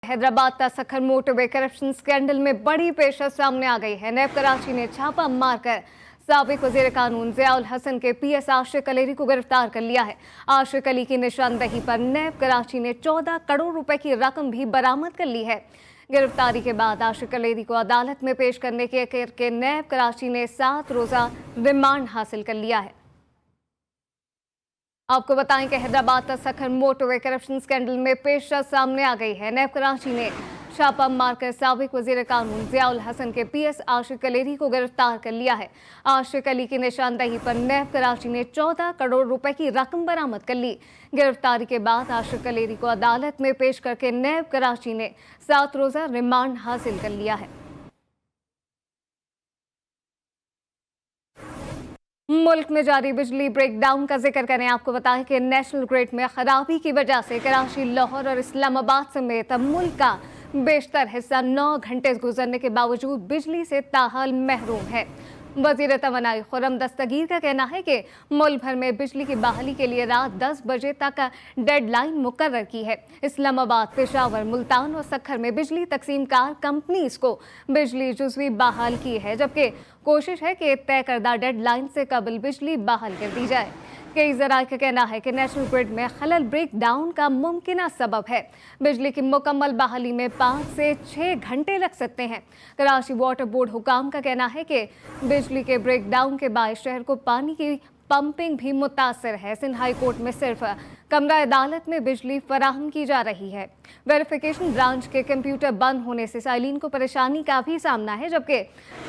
हैदराबाद का Sukkur motorway corruption scandal में बड़ी पेशकश सामने आ गई है। नैब कराची ने छापा मारकर साबिक वजीर कानून जियाउल हसन के पीएस आशिक अली को गिरफ्तार कर लिया है। आशिक अली की निशानदही पर नैब कराची ने 14 करोड़ रुपए की रकम भी बरामद कर ली है। गिरफ्तारी के बाद आशिक अली को अदालत में पेश करने के नैब कराची ने 7 रोजा रिमांड हासिल कर लिया है। आपको बताएं कि हैदराबाद का सखर मोटरवे करप्शन स्कैंडल में पेशकश सामने आ गई है। नैब कराची ने छापा मारकर साबिक वजीर कानून जियाउल हसन के पीएस आशिक अली को गिरफ्तार कर लिया है। आशिक अली की निशानदही पर नैब कराची ने 14 करोड़ रुपए की रकम बरामद कर ली। गिरफ्तारी के बाद आशिक अली को अदालत में पेश करके नैब कराची ने 7 रोजा रिमांड हासिल कर लिया है। मुल्क में जारी बिजली ब्रेकडाउन का जिक्र करें। आपको बताएं कि नेशनल ग्रिड में खराबी की वजह से कराची, लाहौर और इस्लामाबाद समेत मुल्क का बेशतर हिस्सा 9 घंटे गुजरने के बावजूद बिजली से ताहाल महरूम है। वजीर तवानाई खुर्रम दस्तगीर का कहना है कि मुल्क भर में बिजली की बहाली के लिए रात 10 बजे तक डेडलाइन मुकर्रर की है। इस्लामाबाद, पेशावर, मुल्तान और सखर में बिजली तकसीमकार कंपनीज को बिजली जुज़वी बहाल की है, जबकि कोशिश है कि तय करदा डेडलाइन से कबल बिजली बहाल कर दी जाए। कई ज़राए का कहना है कि नेशनल ग्रिड में खलल ब्रेक डाउन का मुमकिन सबब है। बिजली की मुकम्मल बहाली में 5 से 6 घंटे लग सकते हैं। कराची वाटर बोर्ड हुकाम का कहना है कि बिजली के ब्रेक डाउन के बाद शहर को पानी की पंपिंग भी मुतासर है। सिंध हाई कोर्ट में सिर्फ कमरा अदालत में बिजली फराहम की जा रही है। वेरिफिकेशन ब्रांच के कंप्यूटर बंद होने से साइलिन को परेशानी का भी सामना है, जबकि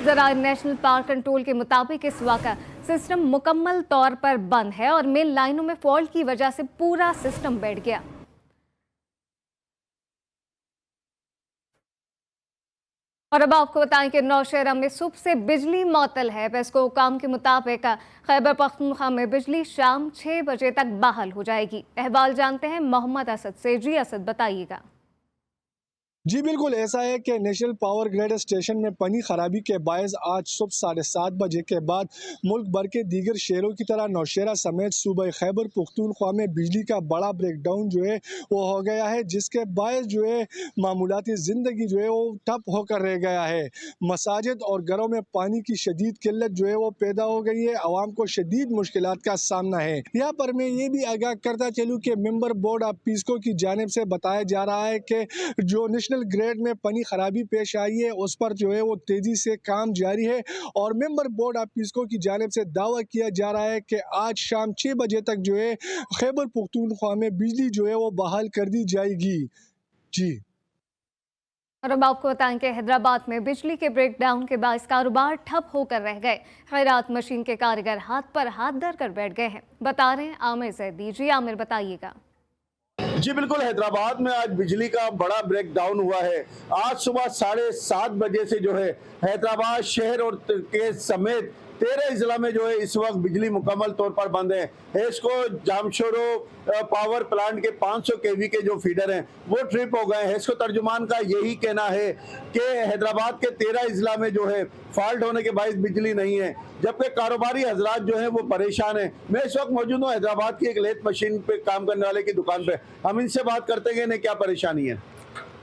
ज़राए नेशनल पावर कंट्रोल के मुताबिक इस वक्त सिस्टम मुकम्मल तौर पर बंद है और मेन लाइनों में फॉल्ट की वजह से पूरा सिस्टम बैठ गया। और अब आपको बताएं कि नौशहरा में सुबह से बिजली मअतल है। पेस्को हुकाम के मुताबिक खैबर पख्तूनख्वा में बिजली शाम 6 बजे तक बहाल हो जाएगी। अहवाल जानते हैं मोहम्मद असद से। जी असद, बताइएगा। जी बिल्कुल ऐसा है कि नेशनल पावर ग्रिड स्टेशन में पानी खराबी के बायस आज सुबह 7:30 बजे के बाद मुल्क भर के दीगर शहरों की तरह नौशहरा समेत सूबे खैबर पख्तूनख्वा में बिजली का बड़ा ब्रेकडाउन जो है वो हो गया है, जिसके बायस जो है मामूलाती ज़िंदगी जो है वो ठप होकर रह गया है। मसाजिद और घरों में पानी की शदीद किल्लत जो है वो पैदा हो गई है। आवाम को शदीद मुश्किलात का सामना है। यहाँ पर मैं ये भी आगाह करता चलूँ कि मेंबर बोर्ड ऑफ पीसको की जानिब से बताया जा रहा है कि जो नेशनल ग्रेड में पानी खराबी पेश आई है उस पर जो है वो तेजी से काम जारी है और मेंबर बोर्ड ऑफ पीसको की जानिब से दावा किया जा रहा है कि आज शाम 6 बजे तक जो है खैबर पख्तूनख्वा में बिजली जो है वो बहाल कर दी जाएगी। जी। और अब आपको बताएं कि हैदराबाद में बिजली के ब्रेकडाउन के बाद कारोबार ठप होकर रह गए। खैरात मशीन के कारीगर हाथ पर हाथ धर कर बैठ गए हैं, बता रहे हैं आमिर जैदी। जी आमिर, बताइएगा। जी बिल्कुल, हैदराबाद में आज बिजली का बड़ा ब्रेकडाउन हुआ है। आज सुबह 7:30 बजे से जो है हैदराबाद शहर और के समेत 13 जिला में जो है इस वक्त बिजली मुकम्मल तौर पर बंद है। हेस्को जामशोरो पावर प्लांट के 500 केवी के जो फीडर हैं वो ट्रिप हो गए हैं। हेस्को तर्जुमान का यही कहना है कि हैदराबाद के 13 जिला में जो है फॉल्ट होने के बायस बिजली नहीं है, जबकि कारोबारी हजरात जो है वो परेशान है। मैं इस वक्त मौजूद हूँ हैदराबाद की एक लेथ मशीन पे काम करने वाले की दुकान पे। हम इनसे बात करते हैं कि इन्हें क्या परेशानी है।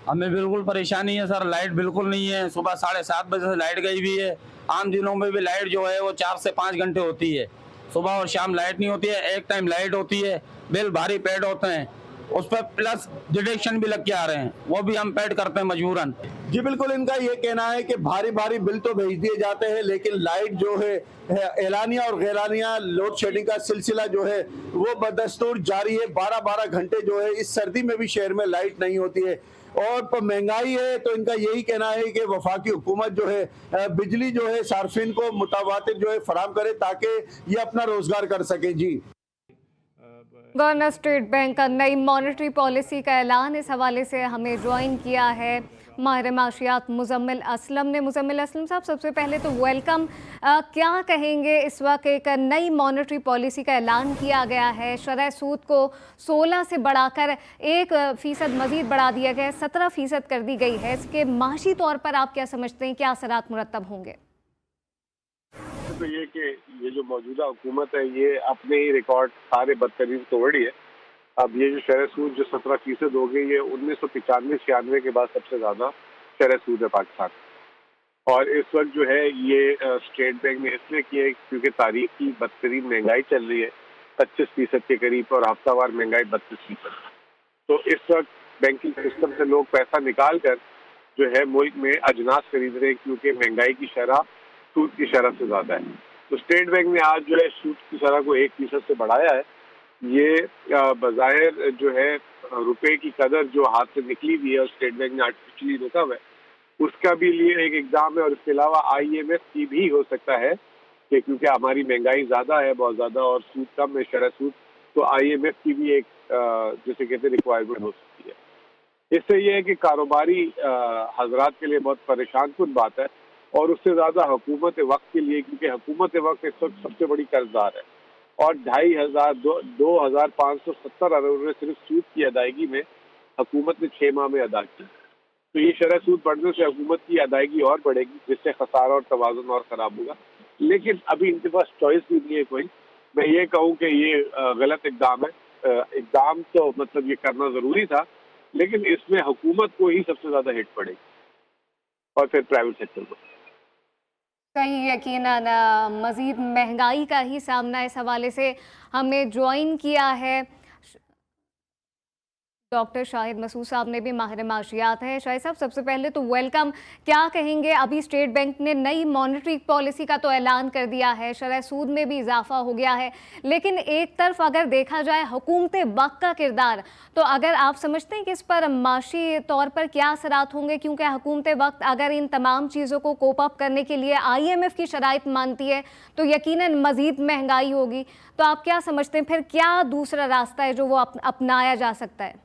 हमें बिल्कुल परेशानी है सर, लाइट बिल्कुल नहीं है। सुबह 7:30 बजे से लाइट गई हुई है। आम दिनों में भी लाइट जो है वो 4 से 5 घंटे होती है। सुबह और शाम लाइट नहीं होती है, एक टाइम लाइट होती है। बिल भारी पेड होते हैं, उस पर प्लस डिडक्शन भी लग के आ रहे हैं, वो भी हम पेड करते हैं मजबूरन। जी बिल्कुल, इनका ये कहना है कि भारी भारी बिल तो भेज दिए जाते हैं, लेकिन लाइट जो है एलानिया और गैरानिया लोड शेडिंग का सिलसिला जो है वो बदस्तूर जारी है। 12-12 घंटे जो है इस सर्दी में भी शहर में लाइट नहीं होती है और महंगाई है। तो इनका यही कहना है कि वफाकी हुकूमत जो है बिजली जो है सार्फिन को मुतवातिर जो है फराहम करे ताकि ये अपना रोजगार कर सके। जी, गवर्नर स्टेट बैंक का नई मॉनेटरी पॉलिसी का ऐलान, इस हवाले से हमें ज्वाइन किया है माहिर माशियात मुजम्मिल असलम ने। मुजम्मिल असलम साहब, सबसे पहले तो वेलकम। क्या कहेंगे, इस वक्त एक नई मॉनेटरी पॉलिसी का ऐलान किया गया है, शरह सूद को 16 से बढ़ाकर 1% मजीद बढ़ा दिया गया है, 17% कर दी गई है। इसके माशी तौर पर आप क्या समझते हैं, क्या असरात मुरतब होंगे? तो ये जो मौजूदा हुकूमत है ये अपने ही रिकॉर्ड सारे बदतरीन तोड़ रही है। अब ये जो शरह सूद जो 17% हो गई, ये 1995-96 के बाद सबसे ज्यादा शरह सूद है पाकिस्तान। और इस वक्त जो है ये स्टेट बैंक ने इसलिए किया है क्योंकि तारीख की बदतरीन महंगाई चल रही है 25% के करीब, और हफ्तावार महंगाई 32%। तो इस वक्त बैंकिंग सिस्टम से लोग पैसा निकाल कर जो है मुल्क में अजनास खरीद रहे हैं, क्योंकि महंगाई की शरह सूद की शरह से ज्यादा है। तो स्टेट बैंक ने आज जो है सूद की शरह को 1% से बढ़ाया है। ये बज़ाहिर जो है रुपए की कदर जो हाथ से निकली हुई है और स्टेट बैंक ने आर्टिफिशियली रोका हुआ है, उसका भी लिए एक एग्जाम है। और इसके अलावा IMF की भी हो सकता है कि क्योंकि हमारी महंगाई ज्यादा है, बहुत ज्यादा, और सूद कम है, शरह सूद, तो IMF की भी एक जैसे कहते हैं रिक्वायरमेंट हो सकती है। इससे यह है कि कारोबारी हजरात के लिए बहुत परेशान कुन बात है, और उससे ज्यादा हुकूमत वक्त के लिए, क्योंकि हुकूमत वक्त इस वक्त सबसे बड़ी कर्जदार है और 2,570 अरब रुपये सिर्फ सूद की अदायगी में हुकूमत ने 6 माह में अदा की। तो ये शरह सूद बढ़ने से हुकूमत की अदायगी और बढ़ेगी, जिससे खसारा और तवाज़ुन और खराब होगा। लेकिन अभी इनके पास चॉइस भी नहीं है कोई। मैं ये कहूँ कि ये गलत इकदाम है। इकदाम तो मतलब ये करना जरूरी था, लेकिन इसमें हुकूमत को ही सबसे ज्यादा हिट पड़ेगी और फिर प्राइवेट सेक्टर को। कहीं यकीनन मज़ीद महंगाई का ही सामना इस हवाले से हमें ज्वाइन किया है डॉक्टर शाहिद मसूद साहब ने भी, माहिर माशियात है। शाहिद साहब, सबसे पहले तो वेलकम। क्या कहेंगे, अभी स्टेट बैंक ने नई मॉनेटरी पॉलिसी का तो ऐलान कर दिया है, शरह सूद में भी इजाफा हो गया है, लेकिन एक तरफ अगर देखा जाए हुकूमत वक्त का किरदार, तो अगर आप समझते हैं कि इस पर माशी तौर पर क्या असरात होंगे, क्योंकि हुकूमत वक्त अगर इन तमाम चीज़ों को कोप अप करने के लिए IMF की शराइत मानती है तो यकीनन मज़ीद महंगाई होगी। तो आप क्या समझते हैं, फिर क्या दूसरा रास्ता है जो वो अपनाया जा सकता है?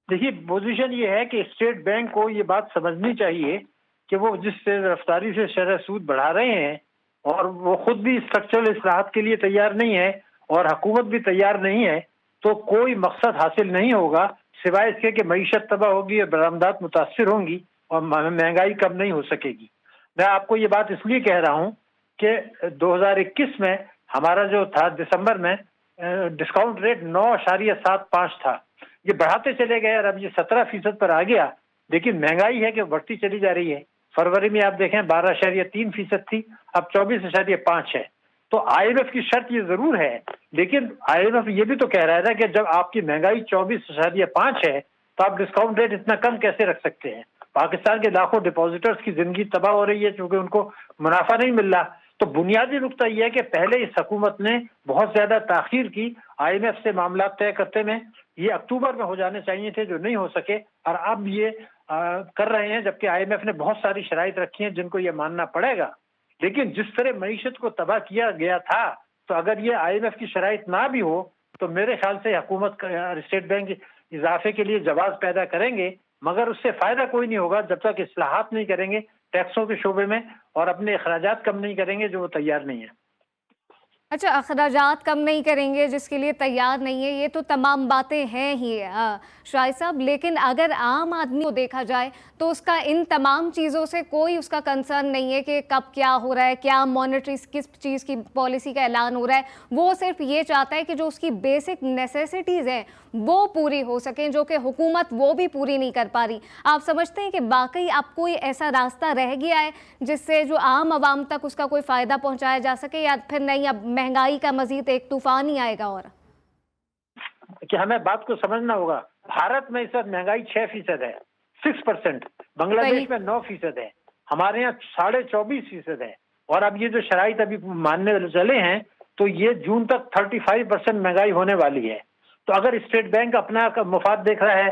देखिए, पोजीशन ये है कि स्टेट बैंक को ये बात समझनी चाहिए कि वो जिस रफ्तारी से शरह सूद बढ़ा रहे हैं और वो खुद भी स्ट्रक्चरल इस्लाहात के लिए तैयार नहीं है और हुकूमत भी तैयार नहीं है, तो कोई मकसद हासिल नहीं होगा सिवाय इसके कि मईशत तबाह होगी और बरामदात मुतासर होंगी और महंगाई कम नहीं हो सकेगी। मैं आपको ये बात इसलिए कह रहा हूँ कि 2021 में हमारा जो था दिसंबर में डिस्काउंट रेट 9.75 था, ये बढ़ाते चले गए और अब ये 17% पर आ गया, लेकिन महंगाई है कि बढ़ती चली जा रही है। फरवरी में आप देखें 12.3% थी, अब 24.5 है। तो IMF की शर्त ये जरूर है, लेकिन IMF ये भी तो कह रहा है ना कि जब आपकी महंगाई 24.5 है तो आप डिस्काउंट रेट इतना कम कैसे रख सकते हैं। पाकिस्तान के लाखों डिपॉजिटर्स की जिंदगी तबाह हो रही है क्योंकि उनको मुनाफा नहीं मिल रहा। तो बुनियादी नुकता यह है कि पहले इस हुकूमत ने बहुत ज्यादा ताखीर की IMF से मामला तय करते में। ये अक्टूबर में हो जाने चाहिए थे, जो नहीं हो सके, और अब ये कर रहे हैं, जबकि IMF ने बहुत सारी शराइत रखी हैं जिनको ये मानना पड़ेगा। लेकिन जिस तरह मईशत को तबाह किया गया था, तो अगर ये IMF की शराइत ना भी हो तो मेरे ख्याल से हुकूमत स्टेट बैंक इजाफे के लिए जवाब पैदा करेंगे, मगर उससे फायदा कोई नहीं होगा जब तक इस्लाहात नहीं करेंगे टैक्सों के शोबे में और अपने अखराजात कम नहीं करेंगे, जो वो तैयार नहीं है। अच्छा, अखराजात कम नहीं करेंगे जिसके लिए तैयार नहीं है, ये तो तमाम बातें हैं ही शाहिद साहब, लेकिन अगर आम आदमी को देखा जाए तो उसका इन तमाम चीज़ों से कोई उसका कंसर्न नहीं है कि कब क्या हो रहा है, क्या मॉनेटरी किस चीज़ की पॉलिसी का ऐलान हो रहा है। वो सिर्फ ये चाहता है कि जो उसकी बेसिक नेसेसिटीज़ हैं वो पूरी हो सकें, जो कि हुकूमत वो भी पूरी नहीं कर पा रही। आप समझते हैं कि वाकई अब कोई ऐसा रास्ता रह गया है जिससे जो आम आवाम तक उसका कोई फ़ायदा पहुँचाया जा सके, या फिर नहीं अब महंगाई का मजीद एक तूफान ही आएगा? और कि हमें बात को समझना होगा, भारत में इस वक्त महंगाई 6% है, 6%, बांग्लादेश में 9% है, हमारे यहाँ 24.5% है। और अब ये जो शराइत अभी मानने चले हैं तो ये जून तक 35% महंगाई होने वाली है। तो अगर स्टेट बैंक अपना मुफाद देख रहा है,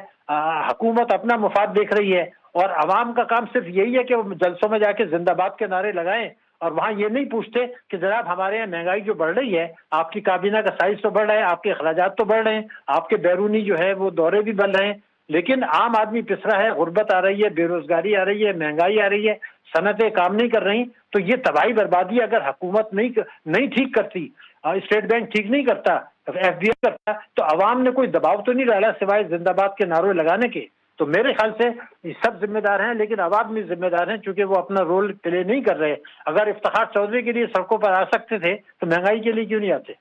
हुकूमत अपना मुफाद देख रही है, और अवाम का काम सिर्फ यही है कि वो जलसों में जाके जिंदाबाद के नारे लगाएं और वहां ये नहीं पूछते कि जनाब हमारे यहाँ महंगाई जो बढ़ रही है, आपकी काबीना का साइज तो बढ़ रहा है, आपके अखराजात तो बढ़ रहे हैं, आपके बैरूनी जो है वो दौरे भी बढ़ रहे हैं, लेकिन आम आदमी पिस रहा है, गुर्बत आ रही है, बेरोजगारी आ रही है, महंगाई आ रही है, सनतें काम नहीं कर रही। तो ये तबाही बर्बादी अगर हुकूमत नहीं ठीक करती, स्टेट बैंक ठीक नहीं करता, FBI करता, तो अवाम ने कोई दबाव तो नहीं डाला सिवाय जिंदाबाद के नारे लगाने के। तो मेरे ख्याल से सब जिम्मेदार हैं, लेकिन अवाम भी जिम्मेदार हैं, चूंकि वो अपना रोल प्ले नहीं कर रहे। अगर इफ्तिखार चौधरी के लिए सड़कों पर आ सकते थे तो महंगाई के लिए क्यों नहीं आते?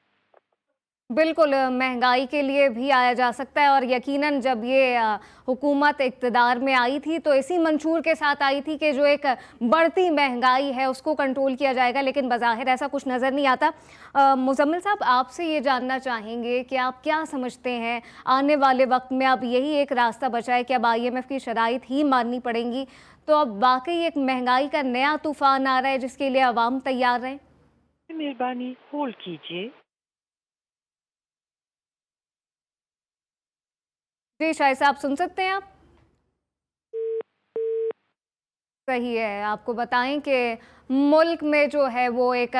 बिल्कुल महंगाई के लिए भी आया जा सकता है और यकीनन जब ये हुकूमत इक़्तिदार में आई थी तो इसी मंशूर के साथ आई थी कि जो एक बढ़ती महंगाई है उसको कंट्रोल किया जाएगा, लेकिन बज़ाहिर ऐसा कुछ नज़र नहीं आता। मुज़म्मिल साहब, आपसे ये जानना चाहेंगे कि आप क्या समझते हैं आने वाले वक्त में अब यही एक रास्ता बचा है कि अब IMF की शराइत ही माननी पड़ेंगी, तो अब वाकई एक महंगाई का नया तूफ़ान आ रहा है जिसके लिए आवाम तैयार रहें? मेहरबानी होल्ड कीजिए। जी शायद साहब, सुन सकते हैं आप? सही है। आपको बताएं कि मुल्क में जो है वो एक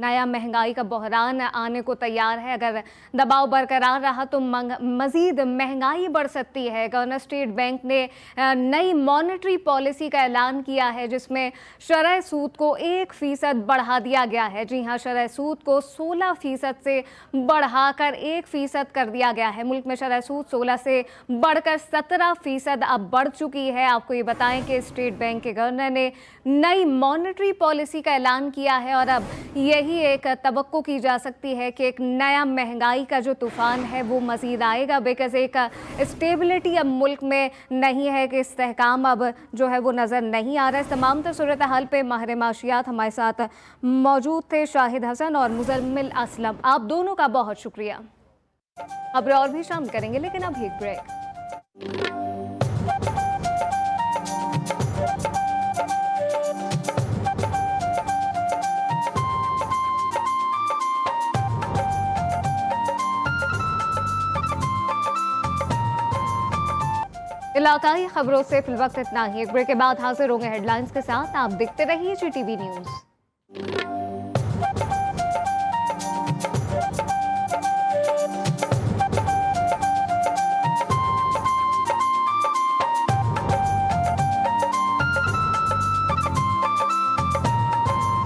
नया महंगाई का बहरान आने को तैयार है। अगर दबाव बरकरार रहा तो मज़ीद महंगाई बढ़ सकती है। गवर्नर स्टेट बैंक ने नई मॉनेटरी पॉलिसी का ऐलान किया है जिसमें शरह सूद को 1% बढ़ा दिया गया है। जी हाँ, शरह सूद को 16% से बढ़ाकर 1% कर दिया गया है। मुल्क में शरह सूद 16 से बढ़कर 17% अब बढ़ चुकी है। आपको ये बताएं कि स्टेट बैंक के गवर्नर ने नई मॉनेटरी पॉलिसी का ऐलान किया है और अब यही एक तवक्को की जा सकती है कि एक नया महंगाई का जो तूफ़ान है वो मज़ीद आएगा, बिकॉज़ एक स्टेबिलिटी अब मुल्क में नहीं है, कि इस्तेहकाम अब जो है वो नज़र नहीं आ रहा है। तमाम तर सूरत हाल पे माहिर माशियात हमारे साथ मौजूद थे, शाहिद हसन और मुज़म्मिल असलम। आप दोनों का बहुत शुक्रिया। खबरें और भी शामिल करेंगे, लेकिन अभी एक ब्रेक। इलाकाई खबरों से फिलवक्त इतना ही। एक ब्रेक के बाद हाजिर होंगे हेडलाइंस के साथ। आप देखते रहिए GTV न्यूज़।